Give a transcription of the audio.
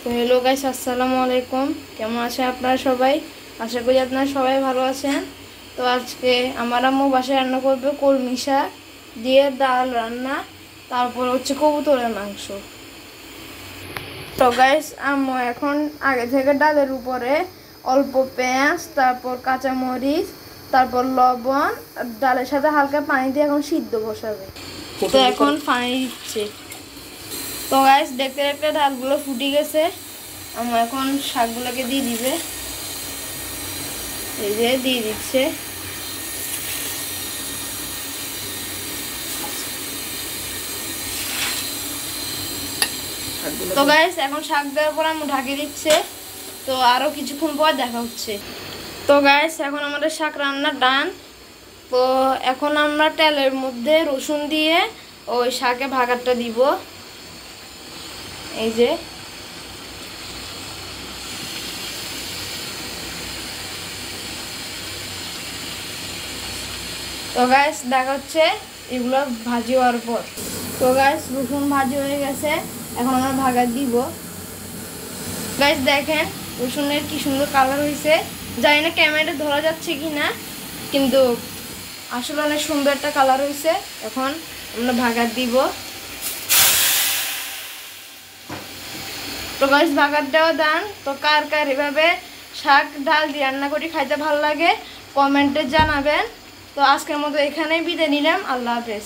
তো hello guys, আসসালামু আলাইকুম। কেমন আছেন আপনারা সবাই? আশা করি আপনারা সবাই ভালো আছেন। তো আজকে আমার আম্মু বাসায় রান্না করবে কলমি শাক দিয়ে ডাল রান্না, তারপর হচ্ছে কবুতরের মাংস। তো গাইস, আম্মু এখন আগে থেকে ডালের উপরে অল্প পেঁয়াজ, তারপর কাঁচামরিচ, তারপর লবণ, ডালের সাথে হালকা পানি দিয়ে এখন সিদ্ধ বসাবে। তো এখন পানি দিচ্ছে। তো গাইস, দেখতে দেখতে ডালগুলো ফুটে গেছে। আমার এখন শাকগুলোকে দিয়ে দিবে। এই যে দিয়ে দিচ্ছে। তো গাইস, এখন শাক দেওয়ার পর আমি ঢাকে দিচ্ছে। তো আরো কিছুক্ষণ পর দেখা হচ্ছে। তো গাইস, এখন আমাদের শাক রান্না ডান। তো এখন আমরা তেলের মধ্যে রসুন দিয়ে ওই শাকে ভাগারটা দিব। এই যে তো গাইস, দেখা হচ্ছে এগুলো ভাজি হওয়ার পর। তো গাইস, রসুন ভাজি হয়ে গেছে, এখন আমরা ভাগার দিব। গাইস দেখেন রসুনের কি সুন্দর কালার হয়েছে। জানি না ক্যামেরাটা ধরা যাচ্ছে কি না, কিন্তু আসলে অনেক সুন্দর একটা কালার হয়েছে। এখন আমরা ভাগার দিব। তো গাইস, ভাগার দেওয়া দান। তো কার কার এভাবে শাক ডাল দিয়ে রান্না করে খাইতে ভালো লাগে কমেন্টে জানাবেন। তো আজকের মতো এখানেই বিদায় নিলাম। আল্লাহ হাফেজ।